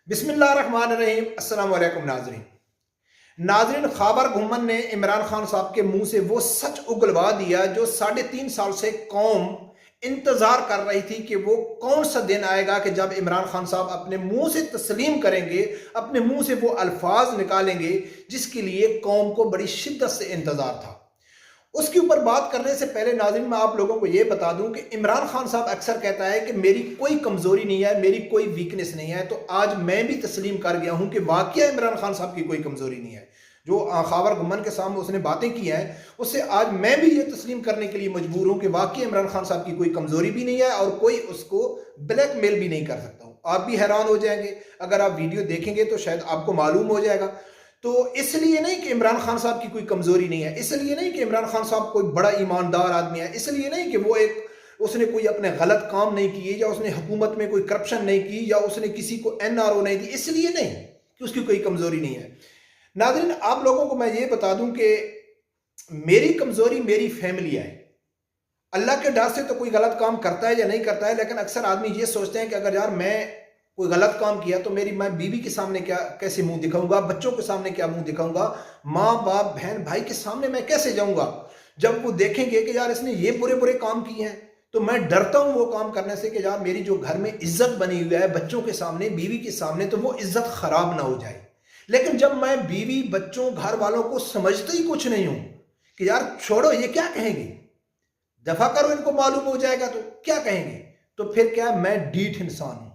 बिस्मिल्लाहिर्रहमानिर्रहीम। अस्सलाम वालेकुम नाजरीन, खैबर घुम्मन ने इमरान खान साहब के मुंह से वो सच उगलवा दिया जो 3.5 साल से कौम इंतजार कर रही थी कि वो कौन सा दिन आएगा कि जब इमरान खान साहब अपने मुंह से तस्लीम करेंगे, अपने मुंह से वो अल्फाज निकालेंगे जिसके लिए कौम को बड़ी शिद्दत से इंतजार था। उसके ऊपर बात करने से पहले नाज़रीन मैं आप लोगों को ये बता दूं कि इमरान खान साहब अक्सर कहता है कि मेरी कोई कमज़ोरी नहीं है, मेरी कोई वीकनेस नहीं है। तो आज मैं भी तस्लीम कर गया हूं कि वाकई इमरान खान साहब की कोई कमज़ोरी नहीं है। जो खैबर घुम्मन के सामने उसने बातें की हैं उससे आज मैं भी ये तस्लीम करने के लिए मजबूर हूं कि वाकई इमरान खान साहब की कोई कमज़ोरी भी नहीं है और कोई उसको ब्लैकमेल भी नहीं कर सकता हूं। आप भी हैरान हो जाएंगे, अगर आप वीडियो देखेंगे तो शायद आपको मालूम हो जाएगा। तो इसलिए नहीं कि इमरान खान साहब की कोई कमजोरी नहीं है, इसलिए नहीं कि इमरान खान साहब कोई बड़ा ईमानदार आदमी है, इसलिए नहीं कि उसने कोई अपने गलत काम नहीं किए या उसने हुकूमत में कोई करप्शन नहीं की या उसने किसी को एनआरओ नहीं दी, इसलिए नहीं कि उसकी कोई कमजोरी नहीं है। नाज़रीन आप लोगों को मैं ये बता दूं कि मेरी कमजोरी मेरी फैमिली है। अल्लाह के डर से तो कोई गलत काम करता है या नहीं करता है, लेकिन अक्सर आदमी ये सोचते हैं कि अगर यार मैं कोई गलत काम किया तो मैं बीवी के सामने कैसे मुंह दिखाऊंगा, बच्चों के सामने क्या मुंह दिखाऊंगा, माँ बाप बहन भाई के सामने मैं कैसे जाऊंगा। जब वो देखेंगे कि यार इसने ये बुरे बुरे काम किए हैं तो मैं डरता हूं वो काम करने से कि यार मेरी जो घर में इज्जत बनी हुई है बच्चों के सामने बीवी के सामने तो वो इज्जत खराब ना हो जाए। लेकिन जब मैं बीवी बच्चों घर वालों को समझते ही कुछ नहीं हूं कि यार छोड़ो ये क्या कहेंगे, दफा करो इनको मालूम हो जाएगा तो क्या कहेंगे, तो फिर क्या मैं डीठ इंसान हूं,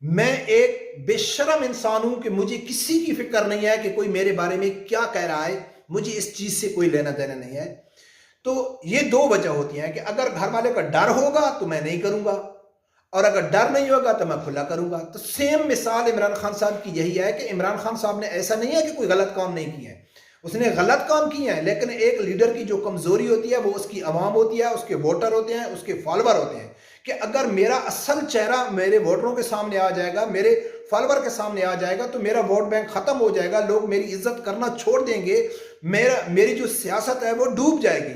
मैं एक बेशरम इंसान हूं कि मुझे किसी की फिक्र नहीं है कि कोई मेरे बारे में क्या कह रहा है, मुझे इस चीज से कोई लेना देना नहीं है। तो ये दो वजह होती हैं कि अगर घर वाले का डर होगा तो मैं नहीं करूंगा और अगर डर नहीं होगा तो मैं खुला करूंगा। तो सेम मिसाल इमरान खान साहब की यही है कि इमरान खान साहब ने ऐसा नहीं है कि कोई गलत काम नहीं किया है, उसने गलत काम किए हैं, लेकिन एक लीडर की जो कमजोरी होती है वो उसकी आवाम होती है, उसके वोटर होते हैं, उसके फॉलोवर होते हैं। कि अगर मेरा असल चेहरा मेरे वोटरों के सामने आ जाएगा, मेरे फॉलोवर के सामने आ जाएगा तो मेरा वोट बैंक खत्म हो जाएगा, लोग मेरी इज्जत करना छोड़ देंगे, मेरी जो सियासत है वो डूब जाएगी।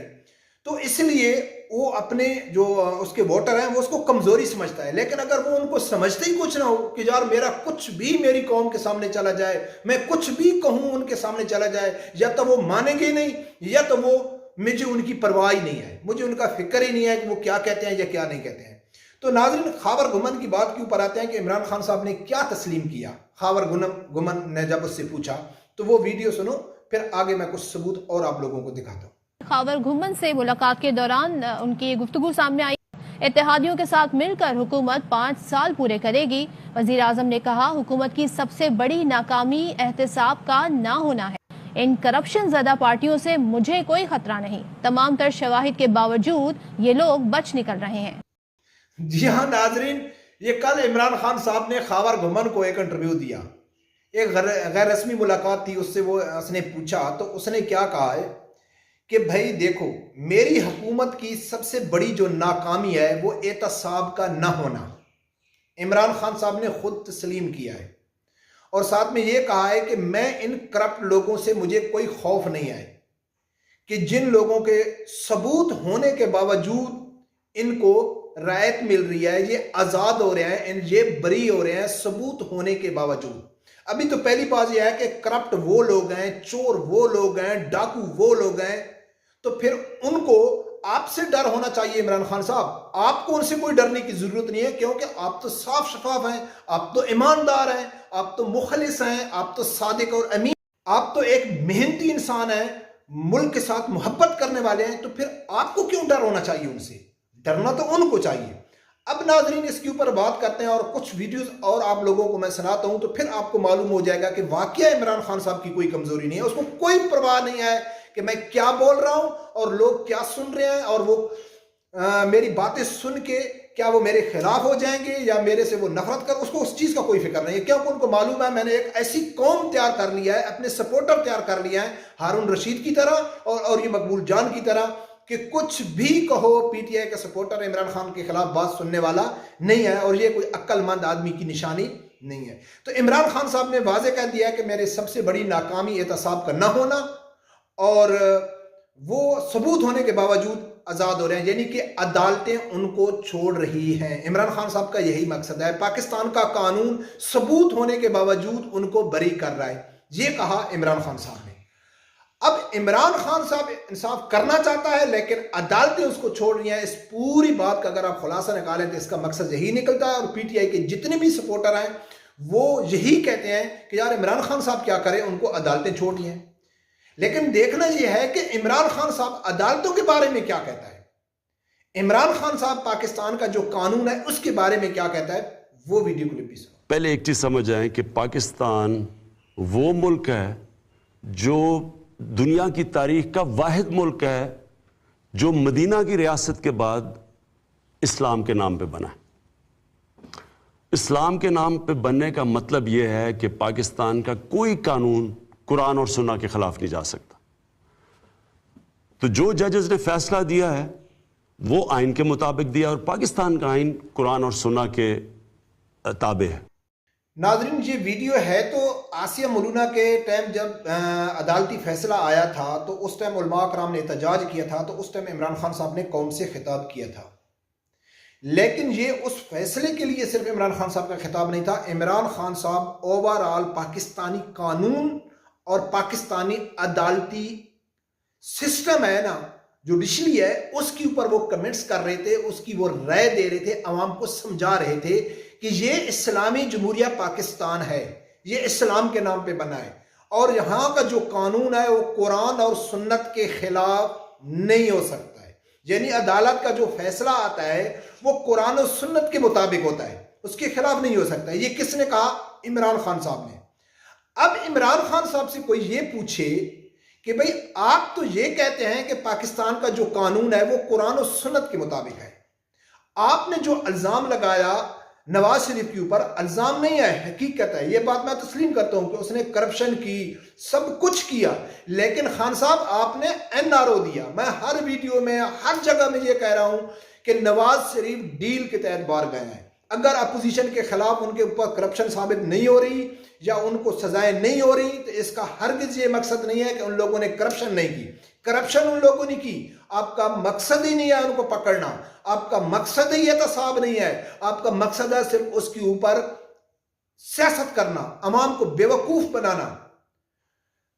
तो इसलिए वो अपने जो उसके वोटर हैं वो उसको कमजोरी समझता है। लेकिन अगर वो उनको समझते ही कुछ ना हो कि यार मेरा कुछ भी मेरी कौम के सामने चला जाए, मैं कुछ भी कहूं उनके सामने चला जाए, या तो वो मानेंगे नहीं या तो वो मुझे उनकी परवाह ही नहीं है, मुझे उनका फिक्र ही नहीं है कि वो क्या कहते हैं या क्या नहीं कहते हैं। तो नाज़रीन खैबर घुम्मन की बात के ऊपर आते हैं कि इमरान खान साहब ने क्या तस्लीम किया। खैबर घुम्मन ने जब उससे पूछा तो वो वीडियो सुनो, फिर आगे मैं कुछ सबूत और आप लोगों को दिखाता हूँ। खैबर घुम्मन से मुलाकात के दौरान उनकी गुफ्तगू सामने आई। इत्तेहादियों के साथ मिलकर हुकूमत 5 साल पूरे करेगी। वजीर आजम ने कहा हुकूमत की सबसे बड़ी नाकामी एहतसाब का ना होना है। इन करप्शन ज़दा पार्टियों से मुझे कोई खतरा नहीं, तमाम तर शवाहिद के बावजूद ये लोग बच निकल रहे हैं। जी हाँ नाजरीन, ये कल इमरान खान साहब ने खैबर घुम्मन को एक इंटरव्यू दिया, एक गैर रस्मी मुलाकात थी, उसने पूछा तो उसने क्या कहा है कि भाई देखो मेरी हुकूमत की सबसे बड़ी जो नाकामी है वो एहतसाब का ना होना। इमरान खान साहब ने खुद तस्लीम किया है और साथ में ये कहा है कि मैं इन करप्ट लोगों से मुझे कोई खौफ नहीं है कि जिन लोगों के सबूत होने के बावजूद इनको रायत मिल रही है, ये आज़ाद हो रहे हैं, ये बरी हो रहे हैं सबूत होने के बावजूद। अभी तो पहली बात यह है कि करप्ट वो लोग हैं, चोर वो लोग हैं, डाकू वो लोग हैं, तो फिर उनको आपसे डर होना चाहिए। इमरान खान साहब आपको उनसे कोई डरने की जरूरत नहीं है, क्योंकि आप तो साफ शफाफ हैं, आप तो ईमानदार हैं, आप तो मुखलिस हैं, आप तो सादिक और अमीन, आप तो एक मेहनती इंसान हैं, मुल्क के साथ मोहब्बत करने वाले हैं। तो फिर आपको क्यों डर होना चाहिए उनसे? डरना तो उनको चाहिए। अब नाजरीन इसके ऊपर बात करते हैं और कुछ वीडियोस और आप लोगों को मैं सुनाता हूं तो फिर आपको मालूम हो जाएगा कि वाकई इमरान खान साहब की कोई कमजोरी नहीं है, उसको कोई परवाह नहीं है कि मैं क्या बोल रहा हूं और लोग क्या सुन रहे हैं और वो मेरी बातें सुन के क्या वो मेरे खिलाफ हो जाएंगे या मेरे से वो नफरत कर, उसको उस चीज का कोई फिक्र नहीं है, क्योंकि उनको मालूम है मैंने एक ऐसी कौम तैयार कर लिया है, अपने सपोर्टर तैयार कर लिया है हारून रशीद की तरह और ये मकबूल जान की तरह कि कुछ भी कहो पीटीआई का सपोर्टर इमरान खान के खिलाफ बात सुनने वाला नहीं है और ये कोई अक्लमंद आदमी की निशानी नहीं है। तो इमरान खान साहब ने वाजे कह दिया कि मेरे सबसे बड़ी नाकामी एहतसाब का ना होना और वो सबूत होने के बावजूद آزاد ہو رہے ہیں، یعنی کہ عدالتیں ان کو چھوڑ رہی ہیں۔ عمران خان صاحب کا یہی مقصد ہے، پاکستان کا قانون ثبوت ہونے کے باوجود ان کو بری کر رہا ہے، یہ کہا عمران خان صاحب نے۔ اب عمران خان صاحب انصاف کرنا چاہتا ہے لیکن عدالتیں اس کو چھوڑ رہی ہیں۔ اس پوری بات کا اگر آپ خلاصہ نکالیں تو اس کا مقصد یہی نکلتا ہے، اور پی ٹی آئی کے جتنے بھی سپورٹر ہیں وہ یہی کہتے ہیں کہ یار عمران خان صاحب کیا کریں، ان کو عدالتیں چھوڑ رہی ہیں۔ لیکن دیکھنا یہ ہے کہ عمران خان صاحب عدالتوں کے بارے میں کیا کہتا ہے، عمران خان صاحب پاکستان کا جو قانون ہے اس کے بارے میں کیا کہتا ہے، وہ ویڈیو کلپ بھی سنو۔ پہلے ایک چیز سمجھ آئیں کہ پاکستان وہ ملک ہے جو دنیا کی تاریخ کا واحد ملک ہے جو مدینہ کی ریاست کے بعد اسلام کے نام پہ بنا ہے۔ اسلام کے نام پہ بننے کا مطلب یہ ہے کہ پاکستان کا کوئی قانون قرآن اور سنہ کے خلاف نہیں جا سکتا۔ تو جو ججز نے فیصلہ دیا ہے وہ آئین کے مطابق دیا، اور پاکستان کا آئین قرآن اور سنہ کے تابع ہے۔ ناظرین یہ ویڈیو ہے تو آسیہ مولونہ کے ٹائم جب عدالتی فیصلہ آیا تھا تو اس ٹائم علماء کرام نے احتجاج کیا تھا، تو اس ٹائم عمران خان صاحب نے قوم سے خطاب کیا تھا۔ لیکن یہ اس فیصلے کے لیے صرف عمران خان صاحب کا خطاب نہیں تھا، عمران خان صاحب اوورآل پاکستانی قانون اور پاکستانی عدالتی سسٹم ہے نا، جوڈیشری ہے، اس کے اوپر وہ کمنٹس کر رہے تھے، اس کی وہ رائے دے رہے تھے، عوام کو سمجھا رہے تھے کہ یہ اسلامی جمہوریہ پاکستان ہے، یہ اسلام کے نام پہ بنا ہے، اور یہاں کا جو قانون ہے وہ قرآن اور سنت کے خلاف نہیں ہو سکتا ہے۔ یعنی عدالت کا جو فیصلہ آتا ہے وہ قرآن اور سنت کے مطابق ہوتا ہے، اس کے خلاف نہیں ہو سکتا ہے۔ یہ کس نے کہا؟ عمران خان صاحب نے۔ اب عمران خان صاحب سے کوئی یہ پوچھے کہ بھئی آپ تو یہ کہتے ہیں کہ پاکستان کا جو قانون ہے وہ قرآن و سنت کے مطابق ہے، آپ نے جو الزام لگایا نواز شریف کے اوپر، الزام نہیں ہے، حقیقت ہے، یہ بات میں تسلیم کرتا ہوں کہ اس نے کرپشن کی، سب کچھ کیا، لیکن خان صاحب آپ نے این آر او دیا۔ میں ہر ویڈیو میں ہر جگہ میں یہ کہہ رہا ہوں کہ نواز شریف ڈیل کے تحت باہر گئے ہیں۔ اگر اپوزیشن کے خلاف ان کے اوپر کرپشن ثابت نہیں ہو رہی یا ان کو سزائیں نہیں ہو رہی تو اس کا ہرگز یہ مقصد نہیں ہے کہ ان لوگوں نے کرپشن نہیں کی۔ کرپشن ان لوگوں نے کی، آپ کا مقصد ہی نہیں ہے ان کو پکڑنا، آپ کا مقصد ہی احتساب نہیں ہے، آپ کا مقصد ہے صرف اس کے اوپر سیاست کرنا، عوام کو بیوقوف بنانا۔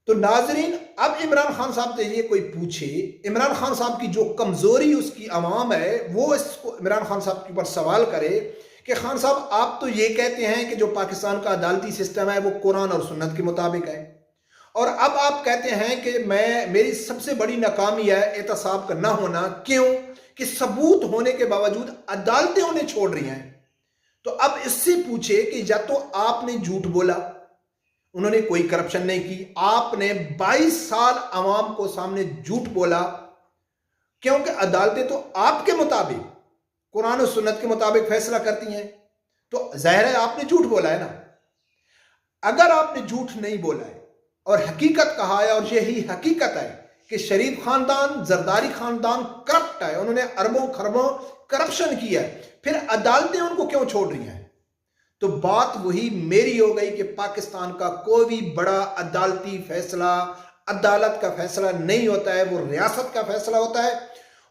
تو ناظرین اب عمران خان صاحب سے یہ کوئی پوچھے، عمران خان صاحب کی جو کمزوری اس کی عوام ہے وہ اس کو عمران خان صاحب کے اوپر سوال کرے کہ خان صاحب آپ تو یہ کہتے ہیں کہ جو پاکستان کا عدالتی سسٹم ہے وہ قرآن اور سنت کے مطابق ہے، اور اب آپ کہتے ہیں کہ میری سب سے بڑی ناکامی ہے احتساب کا نہ ہونا، کیوں کہ ثبوت ہونے کے باوجود عدالتیں انہیں چھوڑ رہی ہیں۔ تو اب اس سے پوچھے کہ یا تو آپ نے جھوٹ بولا، انہوں نے کوئی کرپشن نہیں کی، آپ نے 22 سال عوام کو سامنے جھوٹ بولا، کیونکہ عدالتیں تو آپ کے مطابق قرآن و سنت کے مطابق فیصلہ کرتی ہیں، تو ظاہر ہے آپ نے جھوٹ بولا ہے نا۔ اگر آپ نے جھوٹ نہیں بولا ہے اور حقیقت کہا ہے، اور یہی حقیقت ہے کہ شریف خاندان، زرداری خاندان کرپٹ ہے، انہوں نے اربوں خربوں کرپشن کیا ہے، پھر عدالتیں ان کو کیوں چھوڑ رہی ہیں؟ تو بات وہی میری ہو گئی کہ پاکستان کا کوئی بھی بڑا عدالتی فیصلہ عدالت کا فیصلہ نہیں ہوتا ہے، وہ ریاست کا فیصلہ ہوتا ہے۔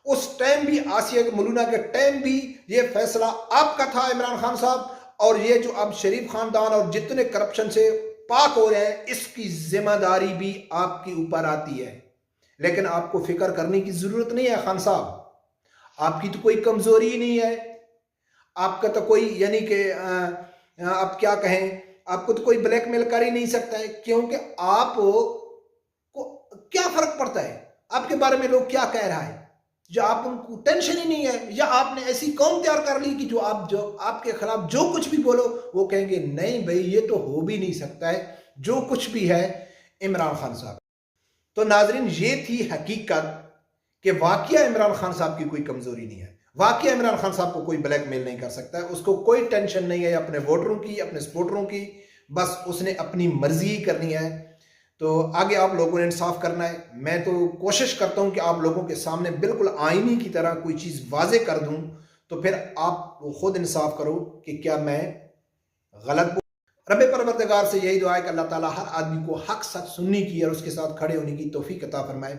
اس ٹائم بھی آسیہ مولونہ کے ٹائم بھی یہ فیصلہ آپ کا تھا عمران خان صاحب، اور یہ جو اب شریف خاندان اور جتنے کرپشن سے پاک ہو رہے ہیں اس کی ذمہ داری بھی آپ کے اوپر آتی ہے۔ لیکن آپ کو فکر کرنے کی ضرورت نہیں ہے خان صاحب، آپ کی تو کوئی کمزوری ہی نہیں ہے، آپ کا تو کوئی یعنی کہ آپ کیا کہیں، آپ کو تو کوئی بلیک میل کر ہی نہیں سکتا ہے، کیونکہ آپ کو کیا فرق پڑتا ہے آپ کے بارے میں لوگ کیا کہہ رہا ہے، جو آپ ان کو ٹینشن ہی نہیں ہے، یا آپ نے ایسی قوم تیار کر لی کہ جو آپ کے خلاف جو کچھ بھی بولو وہ کہیں گے نہیں بھائی یہ تو ہو بھی نہیں سکتا ہے، جو کچھ بھی ہے عمران خان صاحب۔ تو ناظرین یہ تھی حقیقت کہ واقعہ عمران خان صاحب کی کوئی کمزوری نہیں ہے، واقعہ عمران خان صاحب کو کوئی بلیک میل نہیں کر سکتا ہے، اس کو کوئی ٹینشن نہیں ہے اپنے ووٹروں کی، اپنے سپورٹروں کی، بس اس نے اپنی مرضی ہی کرنی ہے۔ تو آگے آپ لوگوں نے انصاف کرنا ہے، میں تو کوشش کرتا ہوں کہ آپ لوگوں کے سامنے بالکل آئینے کی طرح کوئی چیز واضح کر دوں، تو پھر آپ خود انصاف کرو کہ کیا میں غلط بول۔ رب پروردگار سے یہی دعا ہے کہ اللہ تعالیٰ ہر آدمی کو حق سچ سننے کی اور اس کے ساتھ کھڑے ہونے کی توفیق عطا فرمائے۔